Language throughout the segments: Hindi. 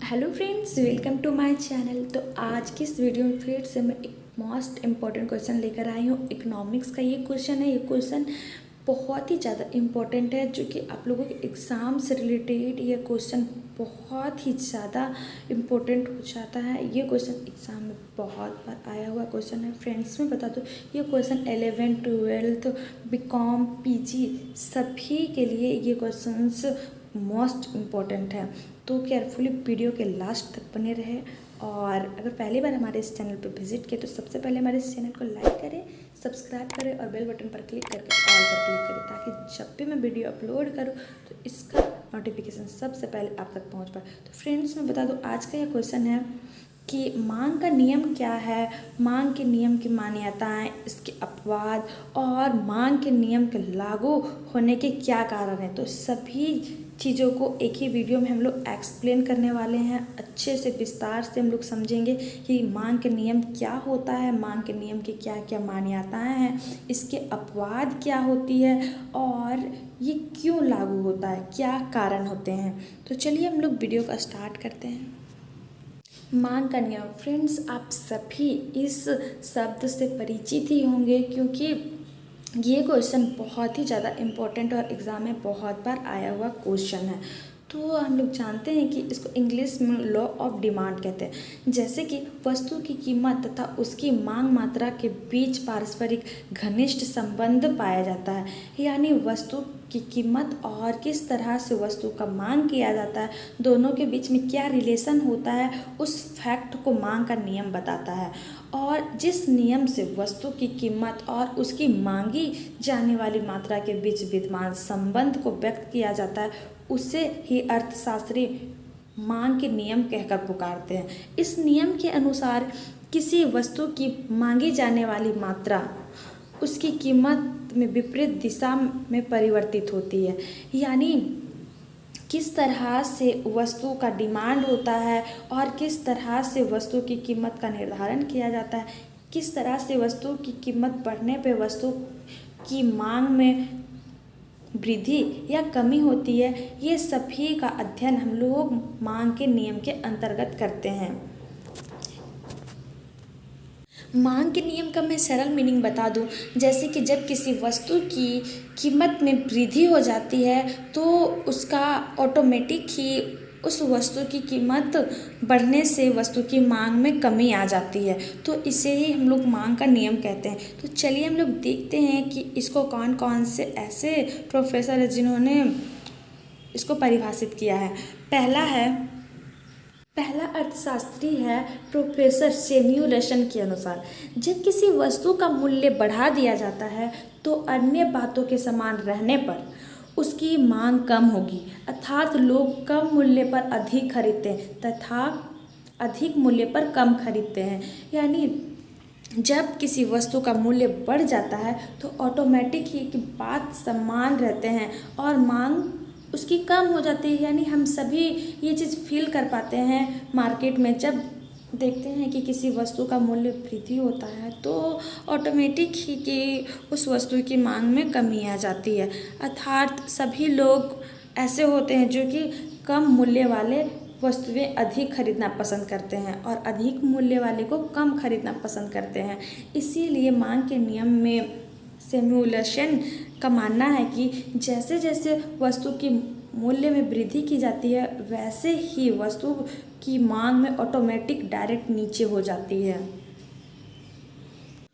Hello friends, welcome to my channel. तो आज की इस वीडियो में फिर से मैं एक मोस्ट इम्पॉर्टेंट क्वेश्चन लेकर आई हूँ। इकोनॉमिक्स का ये क्वेश्चन है। ये क्वेश्चन बहुत ही ज़्यादा इम्पॉर्टेंट है, जो कि आप लोगों के एग्ज़ाम से रिलेटेड ये क्वेश्चन बहुत ही ज़्यादा इम्पोर्टेंट हो जाता है। ये क्वेश्चन एग्ज़ाम में बहुत बार आया हुआ क्वेश्चन है। फ्रेंड्स मैं बता दूँ, ये question 11th 12th BCom PG सभी के लिए ये क्वेश्चंस मोस्ट इम्पॉर्टेंट है। तो केयरफुली वीडियो के लास्ट तक बने रहे। और अगर पहली बार हमारे इस चैनल पर विजिट किए तो सबसे पहले हमारे इस चैनल को लाइक करें, सब्सक्राइब करें और बेल बटन पर क्लिक करके ऑल पर क्लिक करें, ताकि जब भी मैं वीडियो अपलोड करूं तो इसका नोटिफिकेशन सबसे पहले आप तक पहुंच पाए। तो फ्रेंड्स मैं बता दूं, आज का यह क्वेश्चन है कि मांग का नियम क्या है, मांग के नियम की मान्यताएं, इसके अपवाद और मांग के नियम के लागू होने के क्या कारण हैं। तो सभी चीज़ों को एक ही वीडियो में हम लोग एक्सप्लेन करने वाले हैं। अच्छे से विस्तार से हम लोग समझेंगे कि मांग के नियम क्या होता है, मांग के नियम की क्या क्या मान्यताएं हैं, इसके अपवाद क्या होती है और ये क्यों लागू होता है, क्या कारण होते हैं। तो चलिए हम लोग वीडियो का स्टार्ट करते हैं। मांग का नियम। फ्रेंड्स आप सभी इस शब्द से परिचित ही होंगे, क्योंकि ये क्वेश्चन बहुत ही ज़्यादा इम्पोर्टेंट और एग्ज़ाम में बहुत बार आया हुआ क्वेश्चन है। तो हम लोग जानते हैं कि इसको इंग्लिश में लॉ ऑफ डिमांड कहते हैं। जैसे कि वस्तु की कीमत तथा उसकी मांग मात्रा के बीच पारस्परिक घनिष्ठ संबंध पाया जाता है। यानी वस्तु की कीमत और किस तरह से वस्तु का मांग किया जाता है, दोनों के बीच में क्या रिलेशन होता है, उस फैक्ट को मांग का नियम बताता है। और जिस नियम से वस्तु की कीमत और उसकी मांगी जाने वाली मात्रा के बीच विद्यमान संबंध को व्यक्त किया जाता है, उसे ही अर्थशास्त्री मांग के नियम कहकर पुकारते हैं। इस नियम के अनुसार किसी वस्तु की मांगी जाने वाली मात्रा उसकी कीमत में विपरीत दिशा में परिवर्तित होती है। यानी किस तरह से वस्तु का डिमांड होता है और किस तरह से वस्तु की कीमत का निर्धारण किया जाता है, किस तरह से वस्तु की कीमत बढ़ने पे वस्तु की मांग में वृद्धि या कमी होती है, ये सभी का अध्ययन हम लोग मांग के नियम के अंतर्गत करते हैं। मांग के नियम का मैं सरल मीनिंग बता दूं, जैसे कि जब किसी वस्तु की कीमत में वृद्धि हो जाती है तो उसका ऑटोमेटिक ही उस वस्तु की कीमत बढ़ने से वस्तु की मांग में कमी आ जाती है। तो इसे ही हम लोग मांग का नियम कहते हैं। तो चलिए हम लोग देखते हैं कि इसको कौन कौन से ऐसे प्रोफेसर हैं जिन्होंने इसको परिभाषित किया है। पहला अर्थशास्त्री है प्रोफेसर सैमुअलसन के अनुसार, जब किसी वस्तु का मूल्य बढ़ा दिया जाता है तो अन्य बातों के समान रहने पर उसकी मांग कम होगी, अर्थात लोग कम मूल्य पर अधिक खरीदते हैं तथा अधिक मूल्य पर कम खरीदते हैं। यानी जब किसी वस्तु का मूल्य बढ़ जाता है तो ऑटोमेटिक ही कि बात समान रहते हैं और मांग उसकी कम हो जाती है। यानी हम सभी ये चीज़ फील कर पाते हैं मार्केट में, जब देखते हैं कि किसी वस्तु का मूल्य वृद्धि होता है तो ऑटोमेटिक ही कि उस वस्तु की मांग में कमी आ जाती है। अर्थात सभी लोग ऐसे होते हैं जो कि कम मूल्य वाले वस्तुएं अधिक खरीदना पसंद करते हैं और अधिक मूल्य वाले को कम खरीदना पसंद करते हैं। इसीलिए मांग के नियम में सैमुअलसन का मानना है कि जैसे जैसे वस्तु की मूल्य में वृद्धि की जाती है वैसे ही वस्तु की मांग में ऑटोमेटिक डायरेक्ट नीचे हो जाती है।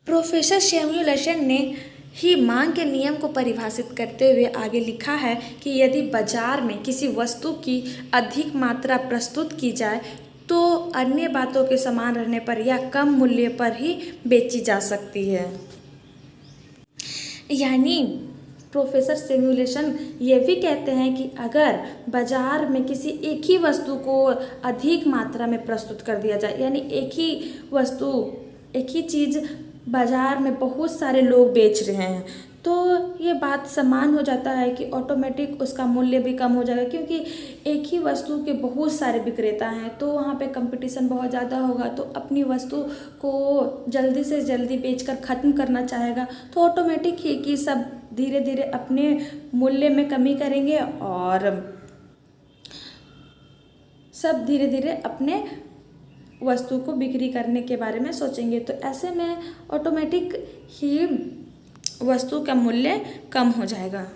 प्रोफेसर सैमुअलसन ने ही मांग के नियम को परिभाषित करते हुए आगे लिखा है कि यदि बाजार में किसी वस्तु की अधिक मात्रा प्रस्तुत की जाए तो अन्य बातों के समान रहने पर या कम मूल्य पर ही बेची जा सकती है। यानी प्रोफेसर सैमुअलसन ये भी कहते हैं कि अगर बाजार में किसी एक ही वस्तु को अधिक मात्रा में प्रस्तुत कर दिया जाए, यानी एक ही चीज़ बाजार में बहुत सारे लोग बेच रहे हैं, तो ये बात समान हो जाता है कि ऑटोमेटिक उसका मूल्य भी कम हो जाएगा, क्योंकि एक ही वस्तु के बहुत सारे विक्रेता हैं तो वहाँ पे कंपटीशन बहुत ज़्यादा होगा। तो अपनी वस्तु को जल्दी से जल्दी बेचकर ख़त्म करना चाहेगा, तो ऑटोमेटिक ही कि सब धीरे धीरे अपने मूल्य में कमी करेंगे और सब धीरे धीरे अपने वस्तु को बिक्री करने के बारे में सोचेंगे। तो ऐसे में ऑटोमेटिक ही वस्तु का मूल्य कम हो जाएगा।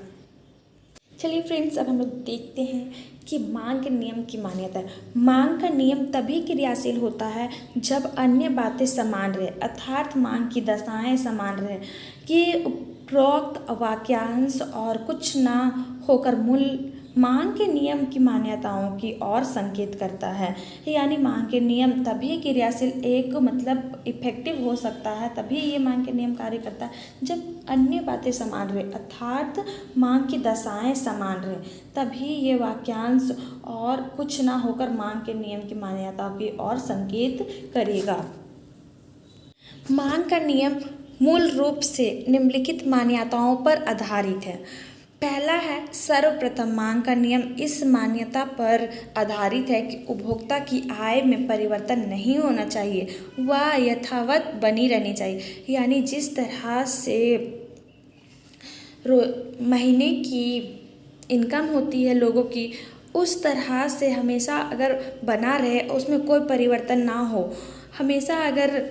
चलिए फ्रेंड्स, अब हम लोग देखते हैं कि मांग के नियम की मान्यता है। मांग का नियम तभी क्रियाशील होता है जब अन्य बातें समान रहे, अर्थात मांग की दशाएं समान रहे कि उपरोक्त वाक्यांश और कुछ ना होकर मूल मांग के नियम की मान्यताओं की ओर संकेत करता है। यानी मांग के नियम तभी क्रियाशील एक मतलब इफेक्टिव हो सकता है, तभी ये मांग के नियम कार्य करता है जब अन्य बातें समान रहे, अर्थात मांग की दशाएं समान रहे, तभी ये वाक्यांश और कुछ ना होकर मांग के नियम की मान्यताओं की ओर संकेत करेगा। मांग का नियम मूल रूप से निम्नलिखित मान्यताओं पर आधारित है। पहला है सर्वप्रथम, मांग का नियम इस मान्यता पर आधारित है कि उपभोक्ता की आय में परिवर्तन नहीं होना चाहिए, वह यथावत बनी रहनी चाहिए। यानी जिस तरह से महीने की इनकम होती है लोगों की, उस तरह से हमेशा अगर बना रहे, उसमें कोई परिवर्तन ना हो, हमेशा अगर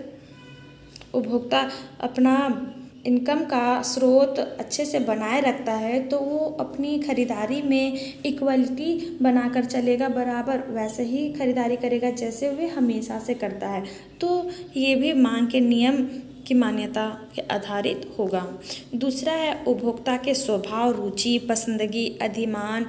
उपभोक्ता अपना इनकम का स्रोत अच्छे से बनाए रखता है तो वो अपनी ख़रीदारी में इक्वलिटी बनाकर चलेगा, बराबर वैसे ही ख़रीदारी करेगा जैसे वे हमेशा से करता है। तो ये भी मांग के नियम की मान्यता के आधारित होगा। दूसरा है उपभोक्ता के स्वभाव, रुचि, पसंदगी, अधिमान,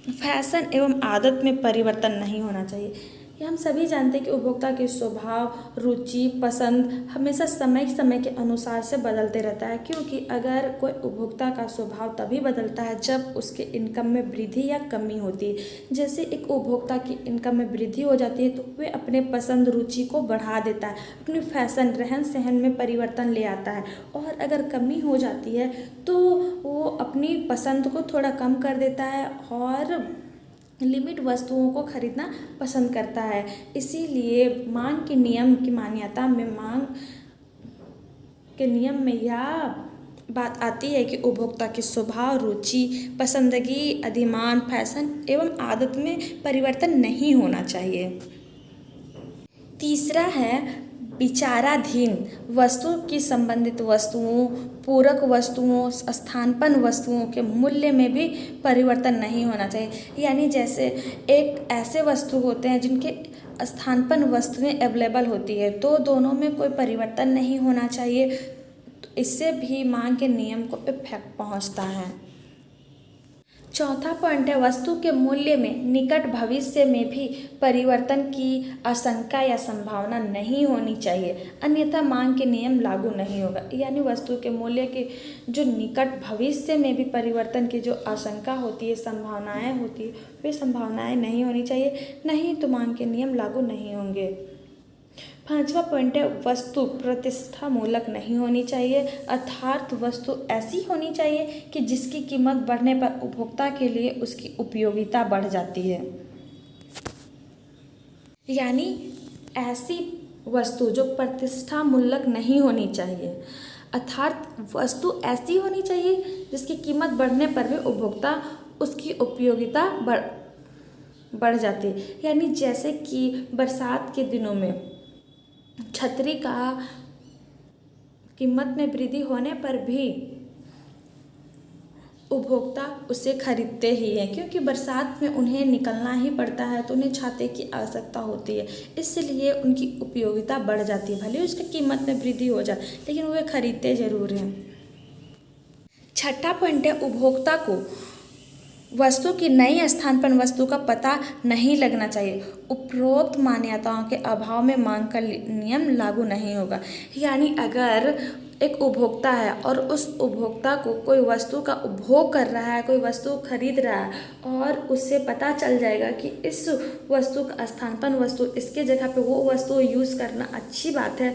फैशन एवं आदत में परिवर्तन नहीं होना चाहिए। ये हम सभी जानते हैं कि उपभोक्ता के स्वभाव, रुचि, पसंद हमेशा समय समय के अनुसार से बदलते रहता है, क्योंकि अगर कोई उपभोक्ता का स्वभाव तभी बदलता है जब उसके इनकम में वृद्धि या कमी होती है। जैसे एक उपभोक्ता की इनकम में वृद्धि हो जाती है तो वे अपने पसंद, रुचि को बढ़ा देता है, अपनी फैशन, रहन सहन में परिवर्तन ले आता है, और अगर कमी हो जाती है तो वो अपनी पसंद को थोड़ा कम कर देता है और लिमिट वस्तुओं को खरीदना पसंद करता है। इसीलिए मांग के नियम की मान्यता में, मांग के नियम में यह बात आती है कि उपभोक्ता के स्वभाव, रुचि, पसंदगी, अधिमान, फैशन एवं आदत में परिवर्तन नहीं होना चाहिए। तीसरा है विचाराधीन वस्तु की संबंधित वस्तुओं, पूरक वस्तुओं, स्थानापन्न वस्तुओं के मूल्य में भी परिवर्तन नहीं होना चाहिए। यानी जैसे एक ऐसे वस्तु होते हैं जिनके स्थानापन्न वस्तुएं अवेलेबल होती है, तो दोनों में कोई परिवर्तन नहीं होना चाहिए। तो इससे भी मांग के नियम को इफेक्ट पहुंचता है। चौथा पॉइंट है वस्तु के मूल्य में निकट भविष्य में भी परिवर्तन की आशंका या संभावना नहीं होनी चाहिए, अन्यथा मांग के नियम लागू नहीं होगा। यानी वस्तु के मूल्य के जो निकट भविष्य में भी परिवर्तन की जो आशंका होती है, संभावनाएं होती है, वे संभावनाएं नहीं होनी चाहिए, नहीं तो मांग के नियम लागू नहीं होंगे। पांचवा पॉइंट है वस्तु प्रतिष्ठा मूलक नहीं होनी चाहिए, अर्थात वस्तु ऐसी होनी चाहिए कि जिसकी कीमत बढ़ने पर उपभोक्ता के लिए उसकी उपयोगिता बढ़ जाती है। यानी ऐसी वस्तु जो प्रतिष्ठा मूलक नहीं होनी चाहिए, अर्थात वस्तु ऐसी होनी चाहिए जिसकी कीमत बढ़ने पर भी उपभोक्ता उसकी उपयोगिता बढ़ जाती है। यानी जैसे कि बरसात के दिनों में छतरी का कीमत में वृद्धि होने पर भी उपभोक्ता उसे खरीदते ही हैं, क्योंकि बरसात में उन्हें निकलना ही पड़ता है तो उन्हें छाते की आवश्यकता होती है, इसलिए उनकी उपयोगिता बढ़ जाती है। भले उसकी कीमत में वृद्धि हो जाए लेकिन वे खरीदते ज़रूर हैं। छठा पॉइंट है उपभोक्ता को वस्तु की नई स्थानापन्न वस्तु का पता नहीं लगना चाहिए। उपरोक्त मान्यताओं के अभाव में मांग का नियम लागू नहीं होगा। यानी अगर एक उपभोक्ता है और उस उपभोक्ता को कोई वस्तु का उपभोग कर रहा है, कोई वस्तु खरीद रहा है और उससे पता चल जाएगा कि इस वस्तु का स्थानापन्न वस्तु इसके जगह पे वो वस्तु यूज़ करना अच्छी बात है,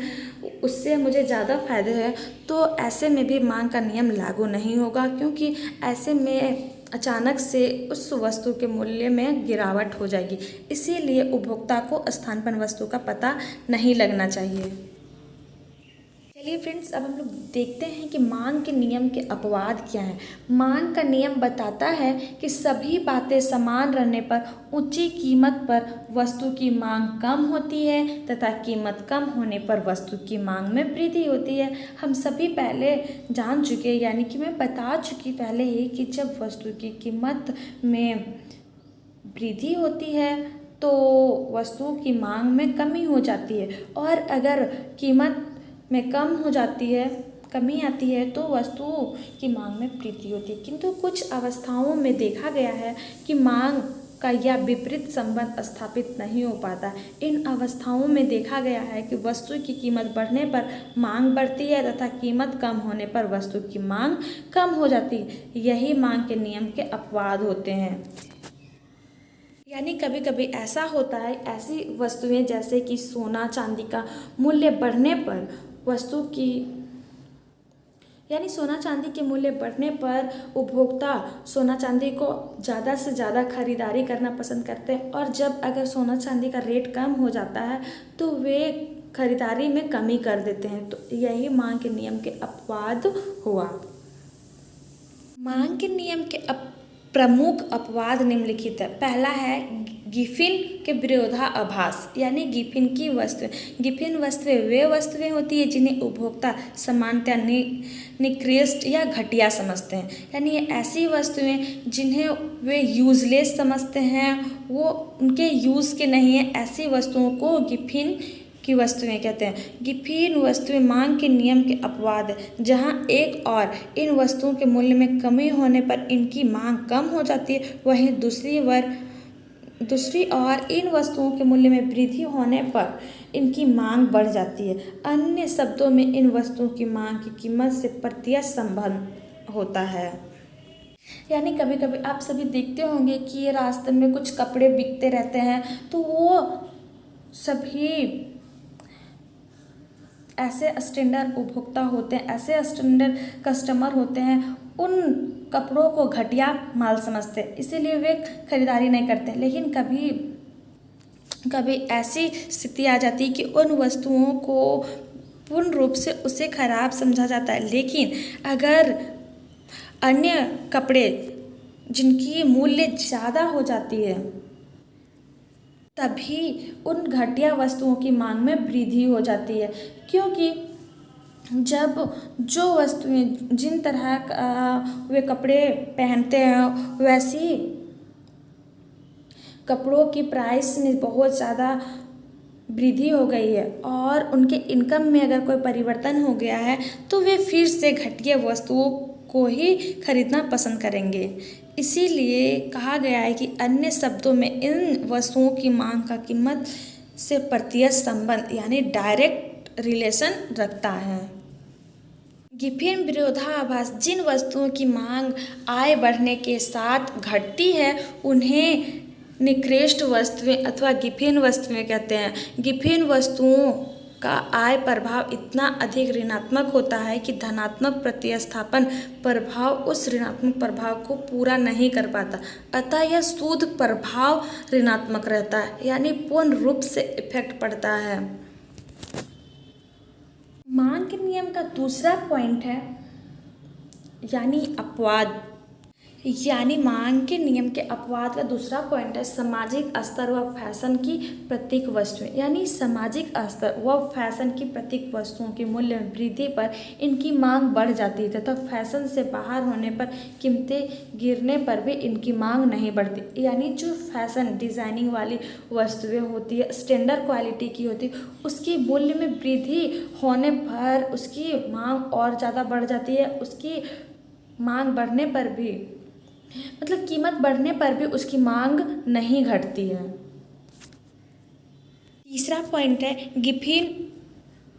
उससे मुझे ज़्यादा फायदे हैं, तो ऐसे में भी मांग का नियम लागू नहीं होगा, क्योंकि ऐसे में अचानक से उस वस्तु के मूल्य में गिरावट हो जाएगी। इसीलिए उपभोक्ता को स्थानापन्न वस्तु का पता नहीं लगना चाहिए। चलिए फ्रेंड्स, अब हम लोग देखते हैं कि मांग के नियम के अपवाद क्या हैं। मांग का नियम बताता है कि सभी बातें समान रहने पर ऊंची कीमत पर वस्तु की मांग कम होती है तथा कीमत कम होने पर वस्तु की मांग में वृद्धि होती है। हम सभी पहले जान चुके, यानी कि मैं बता चुकी पहले ही, कि जब वस्तु की कीमत में वृद्धि होती है तो वस्तु की मांग में कमी हो जाती है, और अगर कीमत में कमी आती है तो वस्तु की मांग में वृद्धि होती है। किंतु कुछ अवस्थाओं में देखा गया है कि मांग का यह विपरीत संबंध स्थापित नहीं हो पाता। इन अवस्थाओं में देखा गया है कि वस्तु की कीमत बढ़ने पर मांग बढ़ती है तथा कीमत कम होने पर वस्तु की मांग कम हो जाती है। यही मांग के नियम के अपवाद होते हैं। यानी कभी कभी ऐसा होता है, ऐसी वस्तुएं जैसे कि सोना चांदी का मूल्य बढ़ने पर सोना चांदी के मूल्य बढ़ने पर उपभोक्ता सोना चांदी को ज़्यादा से ज़्यादा खरीदारी करना पसंद करते हैं, और जब अगर सोना चांदी का रेट कम हो जाता है तो वे खरीदारी में कमी कर देते हैं। तो यही मांग के नियम के अपवाद हुआ। मांग के नियम के प्रमुख अपवाद निम्नलिखित है। पहला है गिफिन के विरोधाभास, यानी गिफिन की वस्तुएं। गिफिन वस्तुएं वे वस्तुएं होती है जिन्हें उपभोक्ता सामान्यतः निकृष्ट या घटिया समझते हैं। यानी ये ऐसी वस्तुएं जिन्हें वे यूजलेस समझते हैं, वो उनके यूज़ के नहीं है, ऐसी वस्तुओं को गिफिन की वस्तुएं कहते हैं। गिफिन वस्तुएं मांग के नियम के अपवाद है, जहां एक और इन वस्तुओं के मूल्य में कमी होने पर इनकी मांग कम हो जाती है, वहीं दूसरी ओर इन वस्तुओं के मूल्य में वृद्धि होने पर इनकी मांग बढ़ जाती है। अन्य शब्दों में इन वस्तुओं की मांग की कीमत से प्रत्यक्ष संबंध होता है। यानी कभी कभी आप सभी देखते होंगे कि रास्ते में कुछ कपड़े बिकते रहते हैं, तो वो सभी ऐसे स्टैंडर्ड उपभोक्ता होते हैं, ऐसे स्टैंडर्ड कस्टमर होते हैं, उन कपड़ों को घटिया माल समझते हैं, इसीलिए वे खरीदारी नहीं करते। लेकिन कभी कभी ऐसी स्थिति आ जाती है कि उन वस्तुओं को पूर्ण रूप से उसे खराब समझा जाता है। लेकिन अगर अन्य कपड़े जिनकी मूल्य ज़्यादा हो जाती है, तभी उन घटिया वस्तुओं की मांग में वृद्धि हो जाती है। क्योंकि जब जो वस्तुएं जिन तरह वे कपड़े पहनते हैं, वैसी कपड़ों की प्राइस में बहुत ज़्यादा वृद्धि हो गई है और उनके इनकम में अगर कोई परिवर्तन हो गया है, तो वे फिर से घटिया वस्तुओं को ही खरीदना पसंद करेंगे। इसीलिए कहा गया है कि अन्य शब्दों में इन वस्तुओं की मांग का कीमत से प्रत्यक्ष संबंध, यानी डायरेक्ट रिलेशन रखता है। गिफिन विरोधाभास, जिन वस्तुओं की मांग आय बढ़ने के साथ घटती है उन्हें निकृष्ट वस्तुएं अथवा गिफिन वस्तुएं कहते हैं। गिफिन वस्तुओं का आय प्रभाव इतना अधिक ऋणात्मक होता है कि धनात्मक प्रतिस्थापन प्रभाव उस ऋणात्मक प्रभाव को पूरा नहीं कर पाता, अतः यह शुद्ध प्रभाव ऋणात्मक रहता है, यानी पूर्ण रूप से इफेक्ट पड़ता है। मांग के नियम का दूसरा पॉइंट है यानी अपवाद, यानी मांग के नियम के अपवाद का दूसरा पॉइंट है सामाजिक स्तर व फैशन की प्रतीक वस्तुएं। यानी सामाजिक स्तर व फैशन की प्रतीक वस्तुओं के मूल्य में वृद्धि पर इनकी मांग बढ़ जाती है तथा फैशन से बाहर होने पर कीमतें गिरने पर भी इनकी मांग नहीं बढ़ती। यानी जो फैशन डिजाइनिंग वाली वस्तुएं होती है, स्टैंडर्ड क्वालिटी की होती है, उसकी मूल्य में वृद्धि होने पर उसकी मांग और ज़्यादा बढ़ जाती है। उसकी मांग बढ़ने पर भी, मतलब कीमत बढ़ने पर भी उसकी मांग नहीं घटती है। तीसरा पॉइंट है गिफिन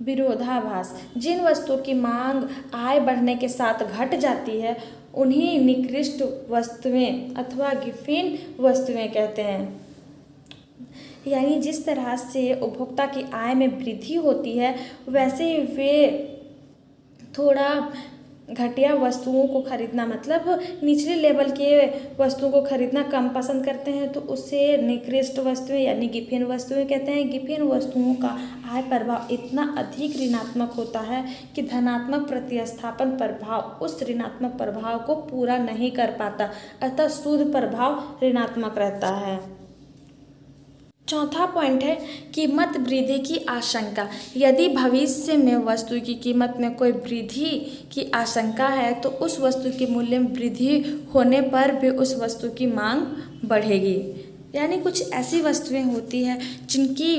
विरोधाभास, जिन वस्तुओं की मांग आय बढ़ने के साथ घट जाती है उन्हें निकृष्ट वस्तुएं अथवा गिफिन वस्तुएं कहते हैं। यानी जिस तरह से उपभोक्ता की आय में वृद्धि होती है, वैसे वे थोड़ा घटिया वस्तुओं को खरीदना, मतलब निचले लेवल के वस्तुओं को खरीदना कम पसंद करते हैं, तो उससे निकृष्ट वस्तुएं यानी गिफिन वस्तुएं कहते हैं। गिफिन वस्तुओं का आय प्रभाव इतना अधिक ऋणात्मक होता है कि धनात्मक प्रतिस्थापन प्रभाव उस ऋणात्मक प्रभाव को पूरा नहीं कर पाता, अतः शुद्ध प्रभाव ऋणात्मक रहता है। चौथा पॉइंट है कीमत वृद्धि की आशंका। यदि भविष्य में वस्तु की कीमत में कोई वृद्धि की आशंका है तो उस वस्तु के मूल्य में वृद्धि होने पर भी उस वस्तु की मांग बढ़ेगी। यानी कुछ ऐसी वस्तुएं होती हैं जिनकी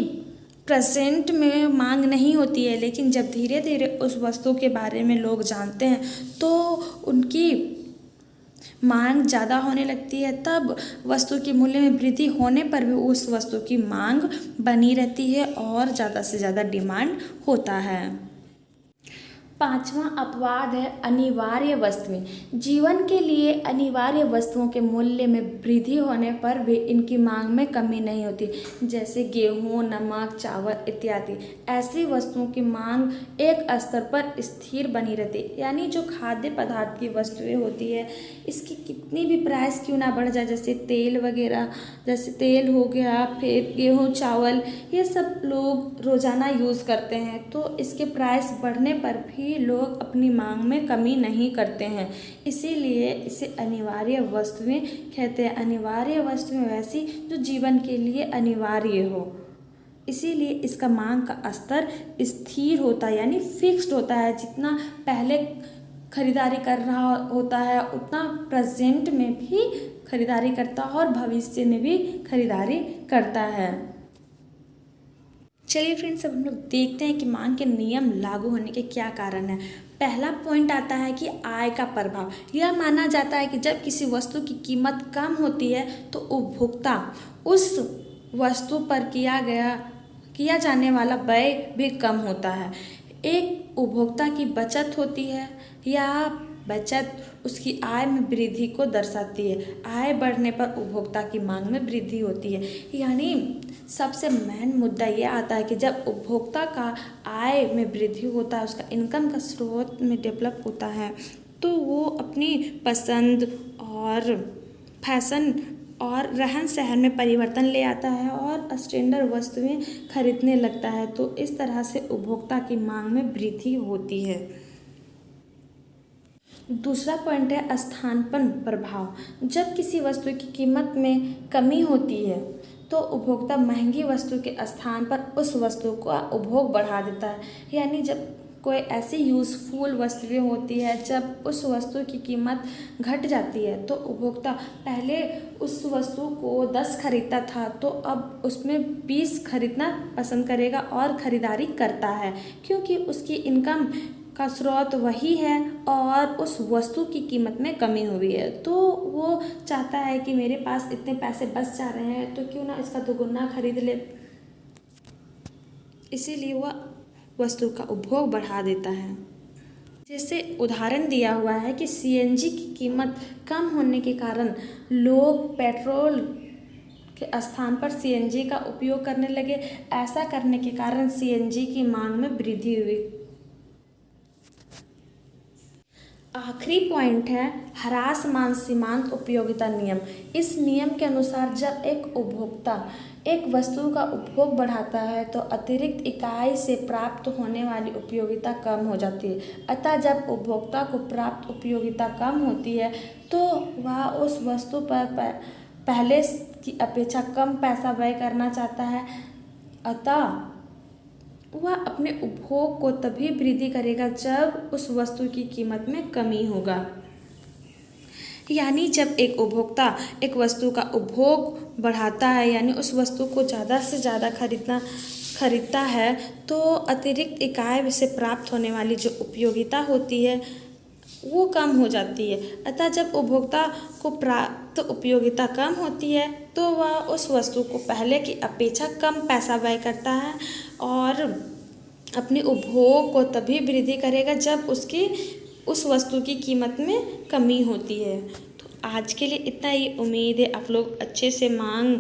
प्रेजेंट में मांग नहीं होती है, लेकिन जब धीरे धीरे उस वस्तु के बारे में लोग जानते हैं तो उनकी मांग ज़्यादा होने लगती है, तब वस्तु के मूल्य में वृद्धि होने पर भी उस वस्तु की मांग बनी रहती है और ज़्यादा से ज़्यादा डिमांड होता है। पांचवा अपवाद है अनिवार्य वस्तुएं। जीवन के लिए अनिवार्य वस्तुओं के मूल्य में वृद्धि होने पर भी इनकी मांग में कमी नहीं होती, जैसे गेहूं, नमक, चावल इत्यादि। ऐसी वस्तुओं की मांग एक स्तर पर स्थिर बनी रहती है। यानी जो खाद्य पदार्थ की वस्तुएं होती है, इसकी कितनी भी प्राइस क्यों ना बढ़ जाए, जैसे तेल वगैरह, जैसे तेल हो गया, फिर गेहूँ, चावल, ये सब लोग रोज़ाना यूज़ करते हैं, तो इसके प्राइस बढ़ने पर भी लोग अपनी मांग में कमी नहीं करते हैं, इसीलिए इसे अनिवार्य वस्तुएं कहते हैं। अनिवार्य वस्तुएं वैसी जो जीवन के लिए अनिवार्य हो, इसीलिए इसका मांग का स्तर स्थिर होता है, यानी फिक्स्ड होता है। जितना पहले खरीदारी कर रहा होता है उतना प्रेजेंट में भी खरीदारी करता है और भविष्य में भी खरीदारी करता है। चलिए फ्रेंड्स, अब हम लोग देखते हैं कि मांग के नियम लागू होने के क्या कारण हैं। पहला पॉइंट आता है कि आय का प्रभाव। यह माना जाता है कि जब किसी वस्तु की कीमत कम होती है तो उपभोक्ता उस वस्तु पर किया जाने वाला व्यय भी कम होता है। एक उपभोक्ता की बचत होती है, या बचत उसकी आय में वृद्धि को दर्शाती है। आय बढ़ने पर उपभोक्ता की मांग में वृद्धि होती है। यानी सबसे मेन मुद्दा ये आता है कि जब उपभोक्ता का आय में वृद्धि होता है, उसका इनकम का स्रोत में डेवलप होता है, तो वो अपनी पसंद और फैशन और रहन सहन में परिवर्तन ले आता है और स्टैंडर्ड वस्तुएं खरीदने लगता है। तो इस तरह से उपभोक्ता की मांग में वृद्धि होती है। दूसरा पॉइंट है स्थानापन्न प्रभाव। जब किसी वस्तु की कीमत में कमी होती है तो उपभोक्ता महंगी वस्तु के स्थान पर उस वस्तु का उपभोग बढ़ा देता है। यानी जब कोई ऐसी यूज़फुल वस्तुएं होती है, जब उस वस्तु की कीमत घट जाती है तो उपभोक्ता पहले उस वस्तु को 10 खरीदता था तो अब उसमें 20 खरीदना पसंद करेगा और ख़रीदारी करता है, क्योंकि उसकी इनकम का स्रोत वही है और उस वस्तु की कीमत में कमी हुई है। तो वो चाहता है कि मेरे पास इतने पैसे बच जा रहे हैं तो क्यों ना इसका दोगुना खरीद ले, इसीलिए वह वस्तु का उपभोग बढ़ा देता है। जैसे उदाहरण दिया हुआ है कि सीएनजी की कीमत कम होने के कारण लोग पेट्रोल के स्थान पर सीएनजी का उपयोग करने लगे। ऐसा करने के कारण सीएनजी की मांग में वृद्धि हुई। आखिरी पॉइंट है ह्रासमान सीमांत उपयोगिता नियम। इस नियम के अनुसार जब एक उपभोक्ता एक वस्तु का उपभोग बढ़ाता है तो अतिरिक्त इकाई से प्राप्त होने वाली उपयोगिता कम हो जाती है। अतः जब उपभोक्ता को प्राप्त उपयोगिता कम होती है तो वह उस वस्तु पर पहले की अपेक्षा कम पैसा व्यय करना चाहता है। अतः वह अपने उपभोग को तभी वृद्धि करेगा जब उस वस्तु की कीमत में कमी होगा। यानी जब एक उपभोक्ता एक वस्तु का उपभोग बढ़ाता है, यानी उस वस्तु को ज़्यादा से ज़्यादा खरीदता है, तो अतिरिक्त इकाई से प्राप्त होने वाली जो उपयोगिता होती है वो कम हो जाती है। अतः जब उपभोक्ता को प्राप्त उपयोगिता कम होती है तो वह उस वस्तु को पहले की अपेक्षा कम पैसा व्यय करता है और अपने उपभोग को तभी वृद्धि करेगा जब उसकी उस वस्तु की कीमत में कमी होती है। तो आज के लिए इतना ही। उम्मीद है आप लोग अच्छे से मांग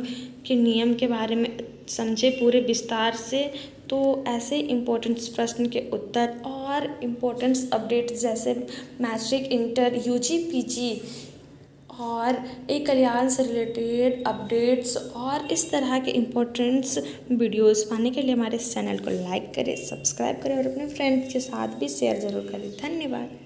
के नियम के बारे में समझे पूरे विस्तार से। तो ऐसे इम्पोर्टेंट प्रश्न के उत्तर और इम्पोर्टेंट्स अपडेट जैसे मैट्रिक, इंटर, यूजी, पीजी और एक कल्याण से रिलेटेड अपडेट्स और इस तरह के इम्पोर्टेंट्स वीडियोस पाने के लिए हमारे इस चैनल को लाइक करें, सब्सक्राइब करें और अपने फ्रेंड्स के साथ भी शेयर ज़रूर करें। धन्यवाद।